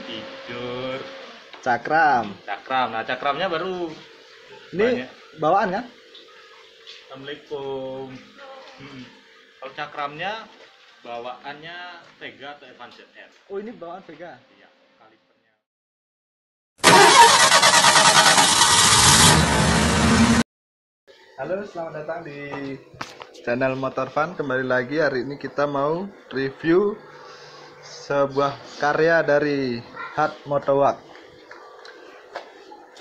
tidur, cakram. cakram. Nah, cakramnya baru Ini banyak. bawaan kan? Assalamualaikum. Kalau cakramnya bawaannya Vega atau Evan ZR. Oh, ini bawaan Vega. Iya, kalipernya. Halo, selamat datang di channel Motor Fun. Kembali lagi, hari ini kita mau review sebuah karya dari Hard Motorwork.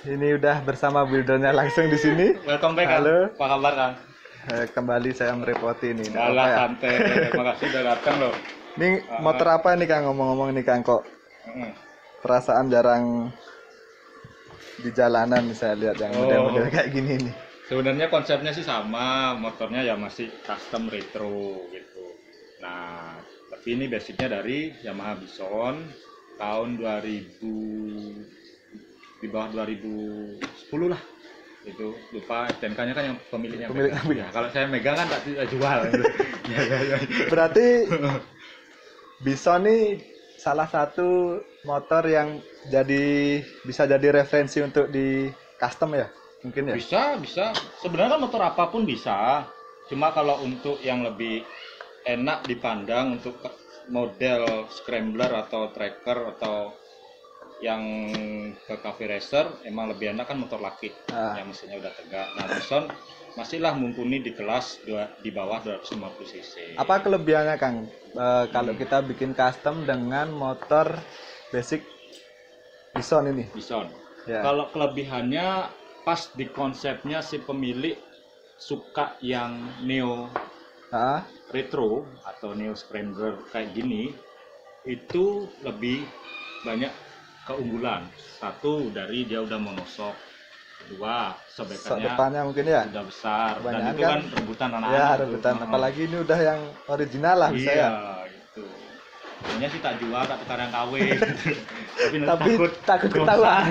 Ini udah bersama buildernya langsung di sini. Welcome back, Halo. Kang. Apa kabar, Kang? Kembali saya merepoti nih. Apa Alah, ya? santai. Terima kasih udah datang loh. Ini motor apa nih Kang, ngomong-ngomong nih Kang, kok Mm. perasaan jarang di jalanan saya lihat yang model-model kayak gini nih. Sebenarnya konsepnya sih sama, motornya ya masih custom retro gitu. Nah, tapi ini basicnya dari Yamaha Bison tahun 2000, di bawah 2010 lah. Itu lupa STNK-nya kan yang pemiliknya. Pemilik. Ya, kalau saya megang kan tak jual. Ya. Berarti Bison nih salah satu motor yang bisa jadi referensi untuk di custom ya? Mungkin ya? Bisa. Sebenarnya kan motor apapun bisa. Cuma kalau untuk yang lebih enak dipandang untuk model scrambler atau tracker atau yang ke cafe racer, emang lebih enak kan motor laki yang mesinnya udah tegak. Nah, Bison masihlah mumpuni di kelas di bawah 250 cc. Apa kelebihannya Kang kalau kita bikin custom dengan motor basic Bison ini? Bison. Ya. Kalau kelebihannya pas di konsepnya si pemilik suka yang neo retro atau neo scrambler kayak gini, itu lebih banyak keunggulan. Satu, dari dia udah monoshock. Kedua, sobekannya depannya mungkin ya udah besar. Dan itu kan kan rebutan anak-anak. Ya, rebutan. Apalagi ini udah yang original lah bisa iya, ya. gitu. Sebenarnya sih tak jual, tak tukar yang KW. Tapi takut ketahuan.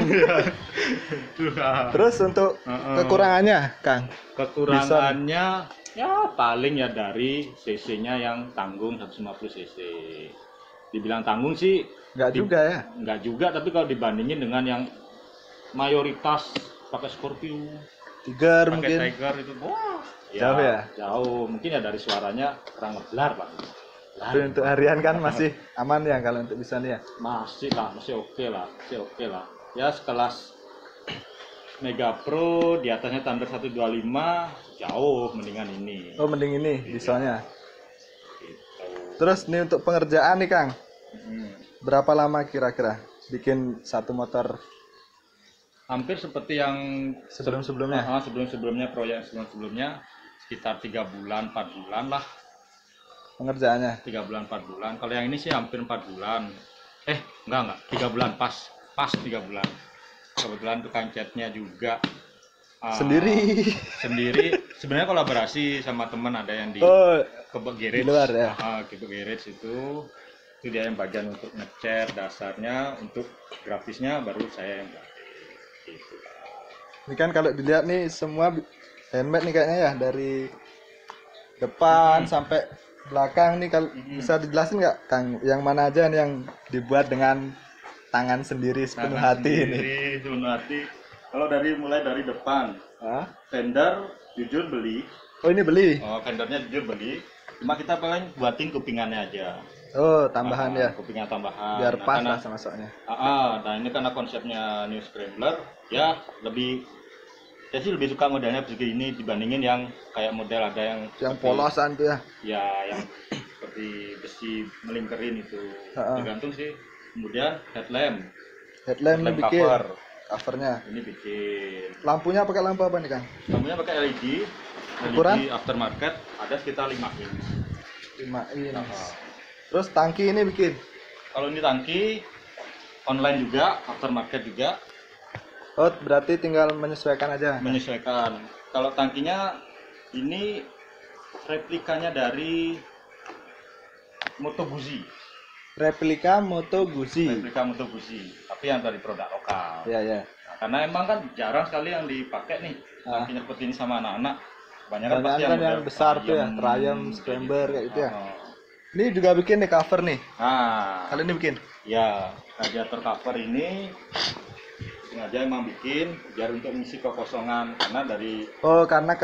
Terus untuk kekurangannya, Kang? Kekurangannya ya paling ya dari cc-nya yang tanggung 150 cc. Dibilang tanggung sih Enggak juga ya? Enggak juga, tapi kalau dibandingin dengan yang mayoritas pakai Scorpio, Tiger pakai mungkin Tiger itu, wah, jauh ya? Jauh. Mungkin ya dari suaranya kurang ngeblar, Pak. Tapi untuk harian kan masih aman ya kalau untuk Bison ya? Masih oke lah. Ya sekelas Mega Pro, di atasnya Thunder 125, jauh mendingan ini. Oh, mending ini Bisonnya. Gitu. Terus nih untuk pengerjaan nih Kang, berapa lama kira-kira bikin satu motor? Hampir seperti yang sebelum-sebelumnya. Proyek sebelum-sebelumnya sekitar 3 bulan 4 bulan lah Pengerjaannya 3 bulan 4 bulan. Kalau yang ini sih hampir 4 bulan. Enggak 3 bulan, pas 3 bulan. Kebetulan tukang catnya juga sendiri. Sebenarnya kolaborasi sama teman, ada yang di Kebek Garage, di luar ya. Kebek Garage itu dia yang bagian untuk ngecat dasarnya, untuk grafisnya baru saya yang grafis gitu. Ini kan kalau dilihat nih semua handmade nih kayaknya ya, dari depan sampai belakang nih. Kalau bisa dijelasin nggak Kang, yang mana aja nih yang dibuat dengan tangan sendiri sepenuh hati ini? Sepenuh hati. Kalau mulai dari depan, fender jujur beli. Oh, ini beli? Oh, fendernya jujur beli. Cuma kita paling buatin kupingannya aja. Oh, tambahan ya? Kupingnya tambahan. Biar pas lah sama masuknya. Nah ini karena konsepnya New Scrambler, ya saya sih lebih suka modelnya begini dibandingin yang kayak model ada yang polosan tuh ya? Ya, yang seperti besi melingkerin itu. Tergantung sih. Kemudian headlamp ini bikin covernya. Ini bikin. Lampunya pakai lampu apa nih Kang? Lampunya pakai LED. Ukuran? LED aftermarket ada sekitar 5 inch. 5 inch. Terus tangki ini bikin? Kalau ini tangki online juga, aftermarket juga. Oh, berarti tinggal menyesuaikan aja? Menyesuaikan. Kalau tangkinya ini replikanya dari Moto Guzzi. Replika Moto Guzzi, tapi yang dari produk lokal. Ya. Nah, karena emang kan jarang sekali yang dipakai nih tangkinya seperti ini sama anak-anak. Banyak kan pasti yang besar tuh ya, Triumph, Scrambler kayak gitu ya. Ini juga bikin nih cover nih. Nah, Kali ini bikin. ya radiator cover ini sengaja emang bikin biar untuk mengisi kekosongan karena dari Oh, karena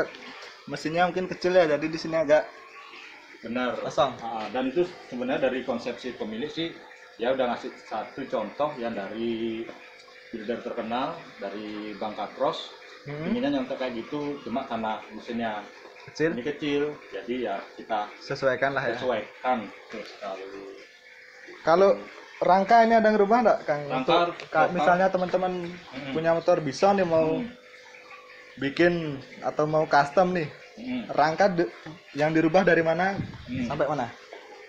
mesinnya mungkin kecil ya, jadi di sini agak benar kosong. dan itu sebenarnya dari konsepsi pemilik sih ya udah ngasih satu contoh yang dari builder terkenal dari Bangka Cross. Inginnya nyontek kayak gitu, cuma karena mesinnya Kecil. ini kecil jadi ya kita Sesuaikan lah ya. sesuaikan terus kalau Kalau rangka ini ada yang rubah enggak, Kang? Rangka, Untuk rangka. misalnya teman-teman punya motor bisa nih mau bikin atau mau custom nih. Rangka yang dirubah dari mana sampai mana?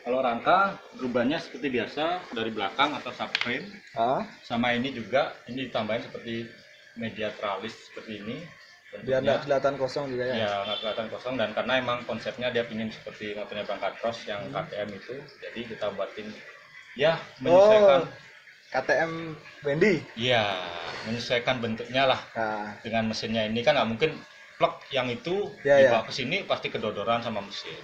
kalau rangka rubahnya seperti biasa dari belakang atau subframe. Sama ini juga ini ditambahin seperti media tralis seperti ini Biar nggak kelihatan kosong juga ya. ya nggak kelihatan kosong, dan karena emang konsepnya dia pingin seperti motornya Bangka Cross yang KTM itu, jadi kita buatin ya menyesuaikan KTM Wendy. ya menyesuaikan bentuknya lah Nah, dengan mesinnya. Ini kan nggak mungkin plug yang itu Ya, dibawa ke sini pasti kedodoran sama mesin.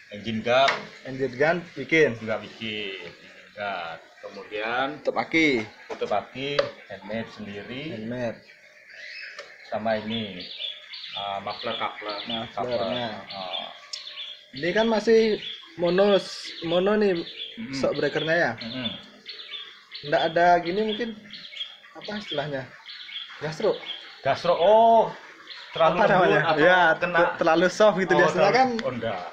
Engine guard engine gun bikin. juga bikin engine guard. Kemudian Tutup aki. tutup aki handmade sendiri. Handmade. Sama ini muffler Mufflernya. Ini kan masih mono nih shock breakernya ya. Nggak ada gini mungkin apa istilahnya? Gastro. Gastro, oh terlalu Apa namanya? lembut atau Ya, kena terlalu soft gitu biasanya kan. oh enggak.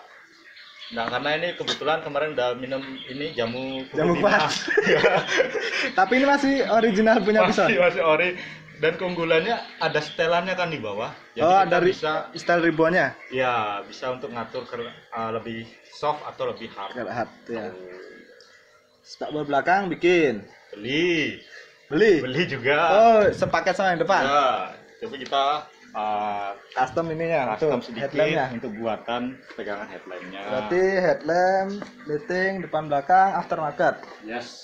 Nah, karena ini kebetulan kemarin udah minum ini jamu Kuas. Tapi ini masih original punya piston. masih ori, dan keunggulannya ada setelannya kan di bawah. Jadi kita dari bisa style ribbonnya. ya bisa untuk ngatur lebih soft atau lebih hard. Hard ya. Spakbor belakang bikin. Beli juga. Oh, sepaket sama yang depan. Ya, tapi kita Custom ininya custom untuk sedikit headlampnya. untuk buatan pegangan headlampnya. Berarti headlamp, lighting depan belakang aftermarket. Yes.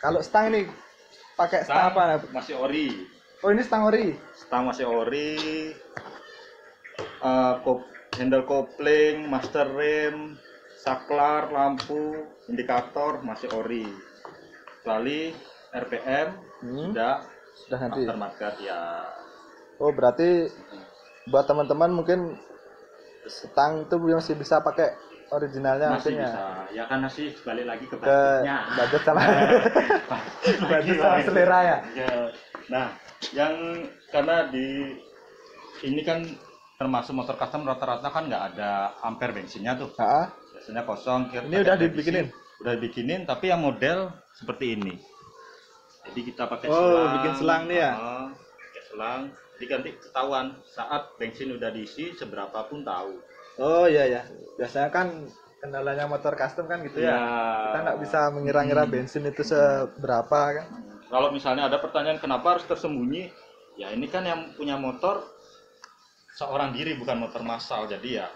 Kalau stang ini pakai stang apa? Masih ori. Oh, ini stang ori. Stang masih ori. Handle kopling, master rem, saklar, lampu, indikator masih ori. Kecuali RPM sudah nanti. aftermarket ya. Oh, berarti buat teman-teman mungkin stang itu masih bisa pakai originalnya Masih mungkin bisa. Ya kan masih balik lagi ke ke budgetnya. budget sama budget sama selera ya. Nah, yang karena di ini kan termasuk motor custom rata-rata kan nggak ada ampere bensinnya tuh. Biasanya kosong. Ini udah dibikinin. Udah dibikinin, tapi yang model seperti ini. Jadi kita pakai selang. Bikin selang nih ya. Pakai selang. Jadi nanti ketahuan saat bensin udah diisi seberapa pun tahu. Oh iya ya. Biasanya kan kendalanya motor custom kan gitu ya. Kita nggak bisa mengira-ngira bensin itu seberapa kan. Kalau misalnya ada pertanyaan kenapa harus tersembunyi, ya ini kan yang punya motor seorang diri bukan motor massal, jadi ya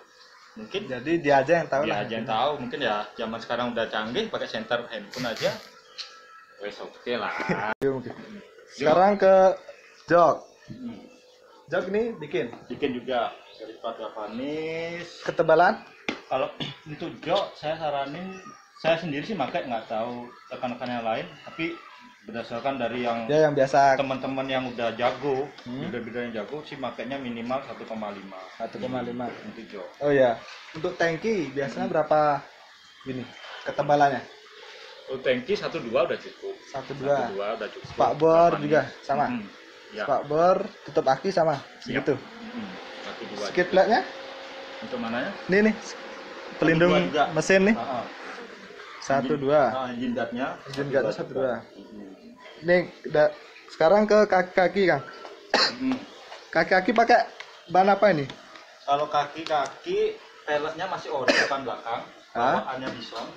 mungkin jadi dia aja yang tahu dia aja yang tahu. Mungkin ya zaman sekarang udah canggih pakai senter handphone aja. Wes oke lah. Sekarang ke jok. Jok ini bikin juga dari Pada Vanis. Ketebalan? Kalau untuk jok saya saranin, saya sendiri sih pakai, nggak tahu rekan-rekan yang lain, tapi berdasarkan dari yang biasa teman-teman yang udah jago, builder-builder yang jago sih makainya minimal 1,5 untuk jok. Oh ya, untuk tangki biasanya berapa ini ketebalannya? Untuk tangki 1,2 udah cukup. 1,2 udah cukup. Spakbor juga sama. Ya. Spakbor tutup aki sama segitu. 1,2. Skid plate-nya? Untuk mananya? Ini nih pelindung mesin nih. 1,2. Engine guard-nya. Engine guard-nya 1,2. Nih sekarang ke kaki-kaki, Kang. Kaki-kaki pakai ban apa ini? Kalau kaki-kaki peleknya masih ori depan belakang. Bawaannya bison.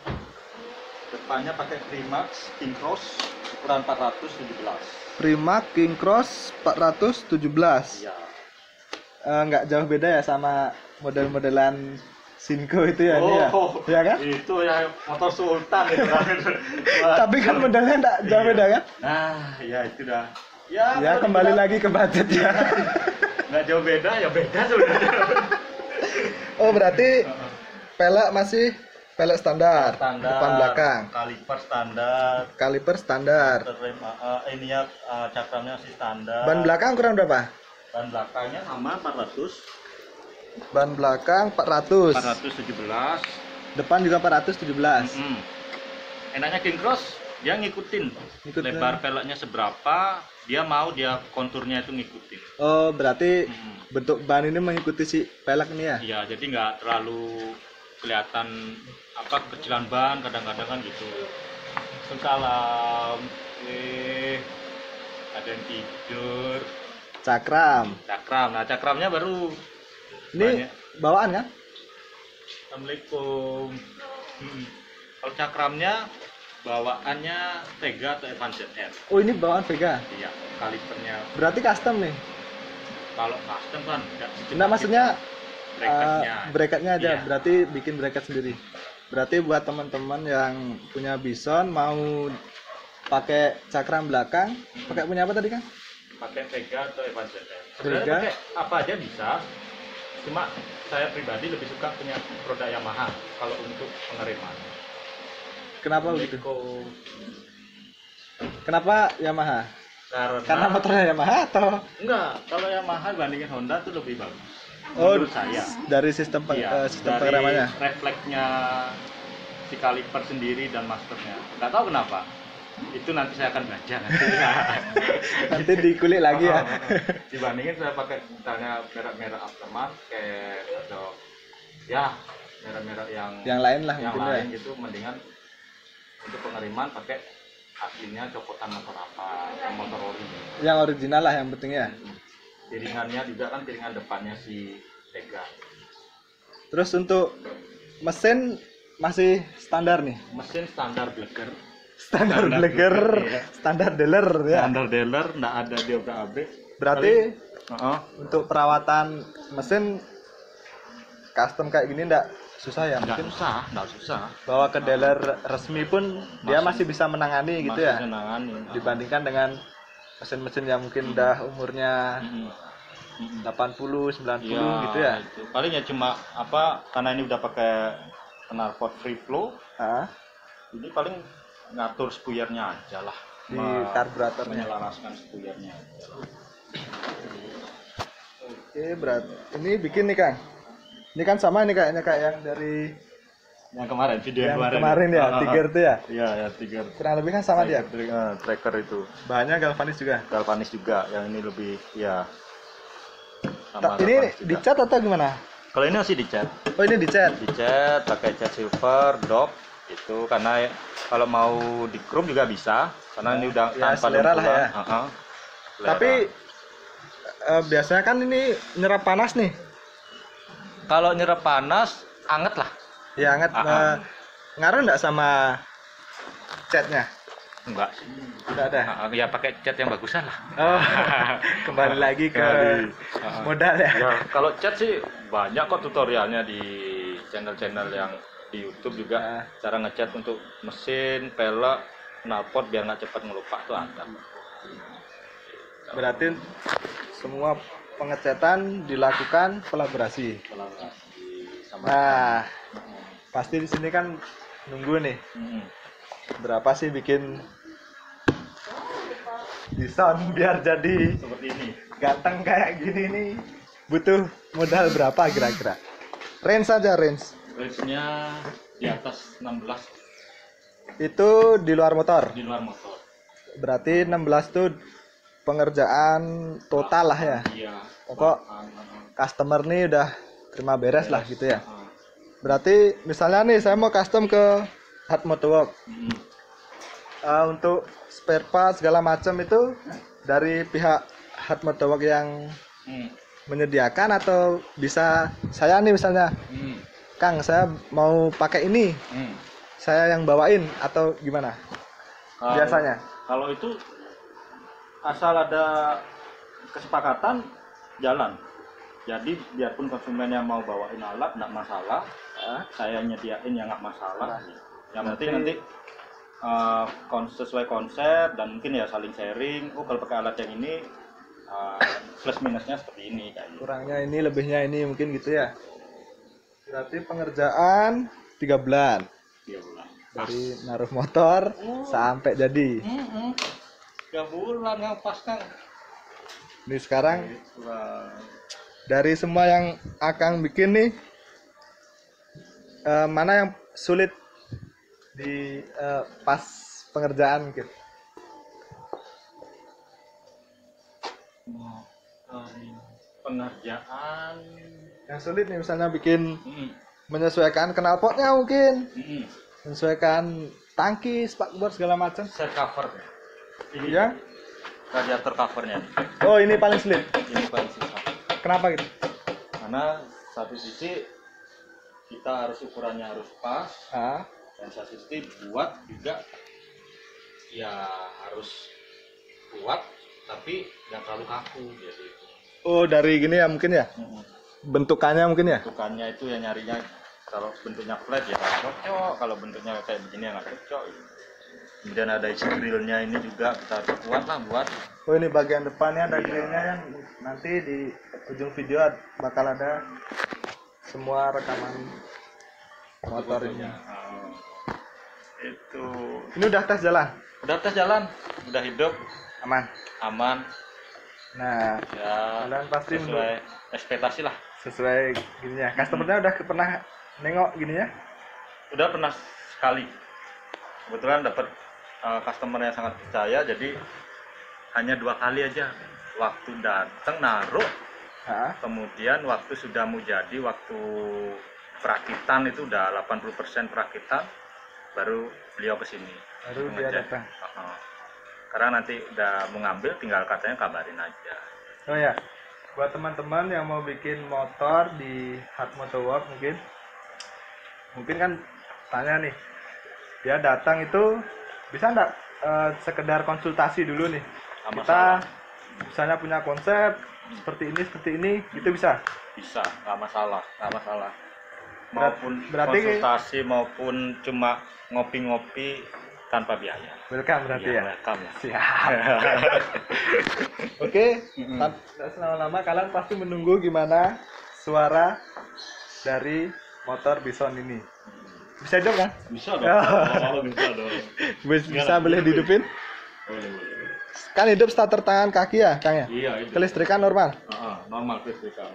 Depannya pakai Primax King Cross ukuran 417. Primax King Cross 417. Iya. Nggak jauh beda ya sama model-modelan Sinco itu ya, ini ya? Ya kan? Itu ya motor Sultan itu kan. Tapi kan modelnya nggak jauh beda kan? Nah, ya itu dah. Ya kembali lagi ke budget ya. Nggak jauh beda, ya beda sebenarnya. Oh berarti pelek masih pelek standar, standar, depan belakang, kaliper standar, kaliper standar. rem ini ya cakramnya masih standar. Ban belakang ukuran berapa? Ban belakangnya sama 400, Ban belakang 400. 417. Depan juga 417. Enaknya King Cross dia ngikutin lebar peleknya seberapa, dia konturnya itu ngikutin. Oh, berarti bentuk ban ini mengikuti si pelek ini ya? Iya, jadi nggak terlalu kelihatan kecilan ban, kadang-kadang kan gitu. Salam, ada yang tidur. Cakram. Nah cakramnya baru. Ini banyak. bawaan kan? Assalamualaikum. Kalau cakramnya bawaannya Vega atau Evan ZR. Oh, ini bawaan Vega. Iya, kalipernya. Berarti custom nih. Kalau custom kan Enggak, maksudnya bracketnya aja. Iya. Berarti bikin bracket sendiri. Berarti buat teman-teman yang punya Bison mau pakai cakram belakang, pakai punya apa tadi kan? Pakai Vega atau Evan ZR. Vega. Sebenarnya pakai apa aja bisa. Cuma saya pribadi lebih suka punya produk Yamaha kalau untuk pengiriman. Kenapa begitu? Kenapa Yamaha? Karena motornya Yamaha atau? Enggak, kalau Yamaha dibandingin Honda tuh lebih bagus. Oh, menurut saya. Dari sistem sistem Dari pengeremannya. refleksnya si kaliper sendiri dan masternya. Nggak tahu kenapa. Itu nanti saya akan belajar nanti. Nanti dikulik lagi ya. Dibandingin saya pakai misalnya merek-merek aftermarket atau ya merek-merek yang lain lah yang mungkin lain ya. gitu, mendingan untuk pengiriman pakai aslinya copotan motor apa, motor ori. Yang original lah yang penting ya. Piringannya juga kan piringan depannya si Vega. Terus untuk mesin masih standar nih. Mesin standar Bleger. Standar Bleger, iya. standar dealer ya. Standar dealer, nggak ada diobrak-abrik. Berarti Paling, untuk perawatan mesin custom kayak gini nggak susah ya? nggak Mungkin susah. bawa ke dealer resmi pun dia masih bisa menangani gitu ya. Menangani. Dibandingkan dengan mesin-mesin yang mungkin udah umurnya 80, 90 gitu ya. Itu. Paling ya cuma karena ini udah pakai knalpot free flow. Ini paling ngatur spuyernya aja lah. Di karburatornya. Menyelaraskan spuyernya aja lah. Oke, berarti ini bikin nih Kang. Ini kan sama nih kayaknya kayak yang dari yang kemarin, video yang kemarin ya, Tiger itu ya. Iya, ya Tiger. Kurang lebih kan sama dia. Tracker itu. Bahannya galvanis juga. Galvanis juga, yang ini lebih ya. Ini dicat atau gimana? Kalau ini masih dicat. Oh, ini dicat. Dicat pakai cat silver, dop itu karena kalau mau di chrome juga bisa karena ini udah ya, tanpa selera lah ya. Tapi biasanya kan ini nyerap panas nih. Kalau nyerap panas anget lah. Ya anget. Ngaruh nggak sama catnya? Enggak sih. Enggak ada. Ya pakai cat yang bagusan lah. Oh, kembali lagi ke modal ya. Ya, kalau cat sih banyak kok tutorialnya di channel-channel yang di YouTube juga. Cara ngecat untuk mesin, pelek, knalpot biar nggak cepat ngelupak tuh ada. Berarti semua pengecatan dilakukan kolaborasi. Nah, pasti di sini kan nunggu nih. Berapa sih bikin Bison biar jadi Seperti ini. ganteng kayak gini nih? Butuh modal berapa kira-kira? Range saja range. Range-nya di atas 16 Itu di luar motor. di luar motor. Berarti 16 tuh pengerjaan total lah ya. Iya. Pokok customer nih udah terima beres lah gitu ya. Berarti misalnya nih saya mau custom ke Hard Motorwork. Untuk spare part segala macam itu dari pihak Hard Motorwork yang menyediakan atau bisa saya nih misalnya, Kang saya mau pakai ini, saya yang bawain atau gimana? Biasanya? Kalau itu asal ada kesepakatan jalan. Jadi biarpun konsumen yang mau bawain alat nggak masalah, saya nyediain ya nggak masalah. Yang penting nanti sesuai konsep dan mungkin ya saling sharing. Oh kalau pakai alat yang ini plus minusnya seperti ini kayak gitu. Kurangnya ini, lebihnya ini mungkin gitu ya. Berarti pengerjaan 3 bulan 3 bulan. dari naruh motor sampai jadi. 3 bulan yang pas Kang. Ini sekarang Wah. dari semua yang Akang bikin nih, mana yang sulit di pas pengerjaan gitu? Pengerjaan. Yang sulit nih misalnya bikin Mm-mm. menyesuaikan knalpotnya mungkin, Mm-mm. menyesuaikan tangki, spakbor segala macam. Set cover. Ini Ya. radiator covernya. Oh, ini paling sulit. Ini paling susah. Kenapa gitu? Karena satu sisi kita harus ukurannya harus pas, Ah, dan satu sisi buat juga ya harus kuat tapi nggak terlalu kaku jadi. oh dari gini ya mungkin ya. Bentukannya mungkin ya. Bentukannya itu ya nyarinya kalau bentuknya flat ya nggak cocok, kalau bentuknya kayak begini ya nggak cocok. Kemudian ada isi grillnya ini juga kita harus kuat lah buat. Oh, ini bagian depannya ada Iya. grillnya yang nanti di ujung video bakal ada semua rekaman motor ini. Oh, itu Ini udah tes jalan, udah tes jalan, udah hidup aman. aman Nah, ya, kalian pasti sesuai ekspektasi lah. sesuai gininya. Customernya udah pernah nengok gininya? Udah pernah sekali, kebetulan dapat customer yang sangat percaya, jadi hanya 2 kali aja, waktu datang naruh, Ah, kemudian waktu sudah mau jadi, waktu perakitan itu udah 80% perakitan, baru beliau kesini baru dia datang. karena nanti udah mau ngambil, tinggal katanya kabarin aja. Oh ya, buat teman-teman yang mau bikin motor di Hard Motor Work mungkin kan tanya nih, dia datang itu bisa nggak sekedar konsultasi dulu nih? Nggak Kita masalah. misalnya punya konsep seperti ini, itu bisa. Bisa, nggak masalah, maupun berarti- konsultasi maupun cuma ngopi-ngopi tanpa biaya. Welcome berarti ya. Welcome ya. Siap. Oke, tidak lama-lama kalian pasti menunggu gimana suara dari motor Bison ini. Bisa hidup kan? Bisa dong. Kalau bisa dong. Bisa boleh dihidupin? Boleh. Kan hidup starter tangan kaki ya, Kang ya? Iya, itu. Kelistrikan normal. Normal kelistrikan.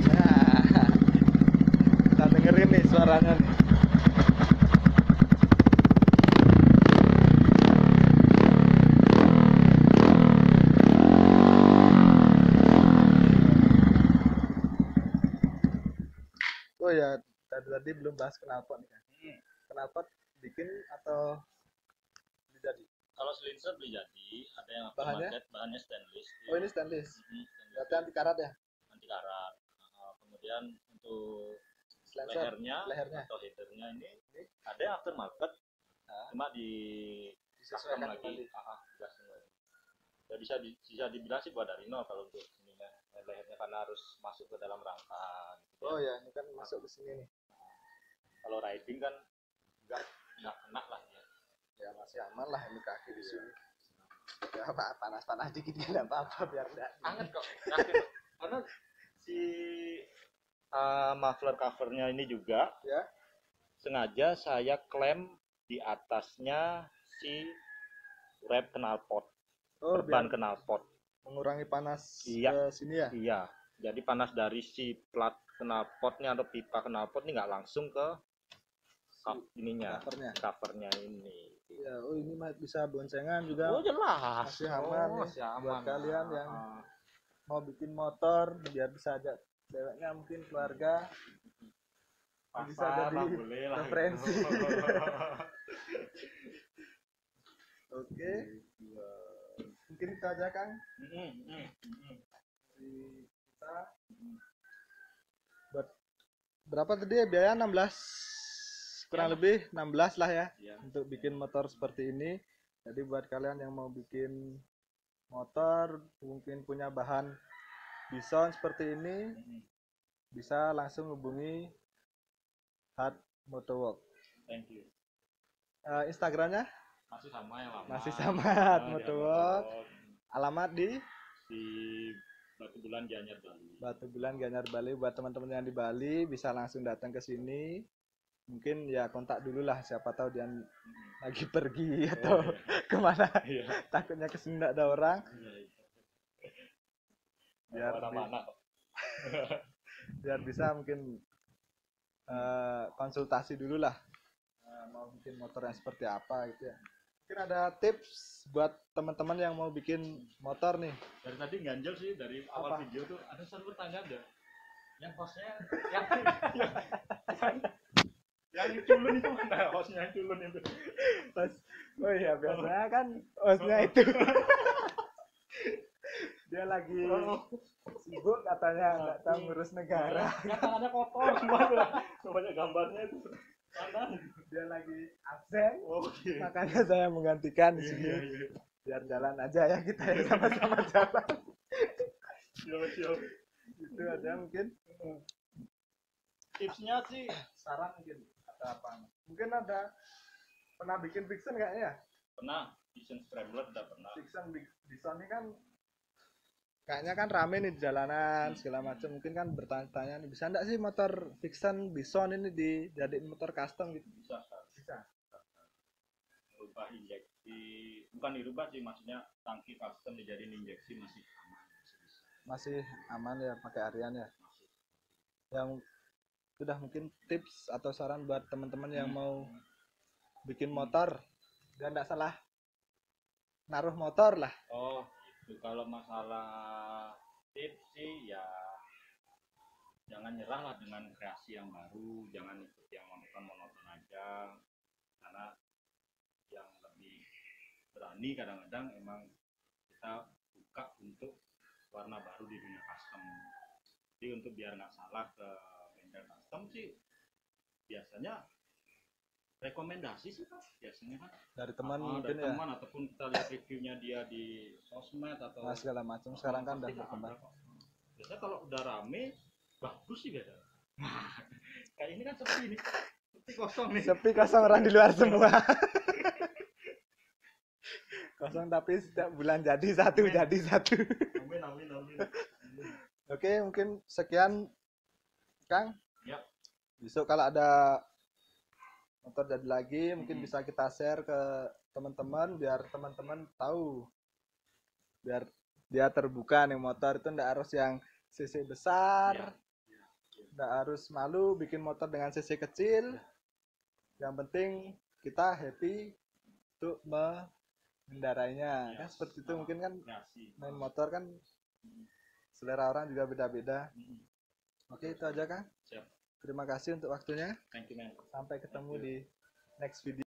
Nah, kita dengerin nih suaranya nih. Oh ya, tadi belum bahas knalpot nih kan. Knalpot bikin atau jadi? Kalau silinser beli jadi, ada yang Bahannya? aftermarket, bahannya stainless. Oh, ini stainless. Stainless. Berarti anti karat ya? Anti karat. Kemudian untuk Sensor lehernya atau headernya ini ada yang aftermarket, cuma disesuaikan custom lagi, digasin lagi. Ya bisa dibilang sih buat dari nol kalau untuk ininya, lehernya karena harus masuk ke dalam rangka. Gitu. Oh ya, ini kan masuk ke sini nih. Kalau riding kan nggak kena lah ya. Ya masih aman lah ini kaki di sini. Ya panas-panas dikit nggak apa-apa biar enggak. Anget kok. Karena si muffler covernya ini juga Ya. sengaja saya klem di atasnya si rep knalpot, Oh, perban biar knalpot. mengurangi panas Iya. ke sini ya. Iya, jadi panas dari si plat knalpotnya atau pipa knalpot ini nggak langsung ke ininya, covernya ini. Ya, oh ini bisa boncengan juga. Oh jelas. Masih aman nih. Masih aman. Buat kalian yang mau bikin motor biar bisa ajak ceweknya mungkin keluarga. Bisa jadi referensi. Oke. Mungkin itu aja Kang. Kita buat berapa tadi ya biaya 16 kurang lebih 16 lah ya, untuk bikin motor seperti ini. Jadi buat kalian yang mau bikin motor mungkin punya bahan Bison seperti ini, bisa langsung hubungi Hard Motor Work. Thank you. Instagramnya Masih sama yang lama. masih sama Hard Motor Work. Alamat di Batu Bulan Gianyar Bali. Batu Bulan Gianyar Bali. Buat teman-teman yang di Bali bisa langsung datang ke sini. Mungkin ya kontak dulu lah, siapa tahu dia lagi pergi atau kemana. Takutnya kesini nggak ada orang. Biar bisa mungkin konsultasi dulu lah, mau bikin motor yang seperti apa gitu ya. Mungkin ada tips buat teman-teman yang mau bikin motor nih. Dari tadi ganjel sih, dari awal video tuh ada satu pertanyaan deh. Yang hostnya yang culun itu mana? Hostnya yang culun itu. Oh iya, biasanya kan hostnya itu dia lagi sibuk katanya, nggak tahu ngurus negara. Yang tangannya kotor semua, banyak gambarnya itu. Dia lagi absen, makanya saya menggantikan di sini. Biar jalan aja ya kita ya, sama-sama jalan. Itu ada mungkin tipsnya sih, saran mungkin ada apa? Mungkin ada pernah bikin Vixen kayaknya? Pernah, Vision Scrambler udah pernah. Vixen Bison ini kan kayaknya kan rame nih di jalanan segala macam. Mungkin kan bertanya-tanya nih, bisa enggak sih motor Vixen Bison ini dijadiin motor custom gitu? Bisa. Rubah injeksi, bukan dirubah sih, maksudnya tangki custom dijadiin injeksi masih aman. Masih aman ya, pakai Arian ya. Yang sudah mungkin tips atau saran buat teman-teman yang mau bikin motor dan enggak salah naruh motor lah. Oh, itu kalau masalah tips sih ya jangan nyerah lah dengan kreasi yang baru, jangan ikut yang monoton aja, karena yang lebih berani kadang-kadang emang kita buka untuk warna baru di dunia custom. Jadi untuk biar nggak salah ke bengkel custom sih biasanya rekomendasi sih Pak, biasanya kan dari teman dari mungkin teman ya, ataupun kita lihat reviewnya dia di sosmed atau segala macam. Sekarang kan udah berkembang. Biasanya kalau udah rame bagus sih biasa. Kayak ini kan sepi nih, sepi kosong nih. Sepi kosong, orang di luar semua. Kosong tapi setiap bulan jadi satu. Amin. Oke, mungkin sekian Kang. Ya. Besok kalau ada motor jadi lagi mungkin bisa kita share ke teman-teman biar teman-teman tahu, biar dia terbuka nih, motor itu ndak harus yang cc besar, ndak harus malu bikin motor dengan cc kecil. Yang penting kita happy untuk mengendarainya, kan seperti itu. Mungkin kan main motor kan selera orang juga beda-beda. Oke, itu aja Kang. Siap. Terima kasih untuk waktunya. Thank you, man. Sampai ketemu di next video.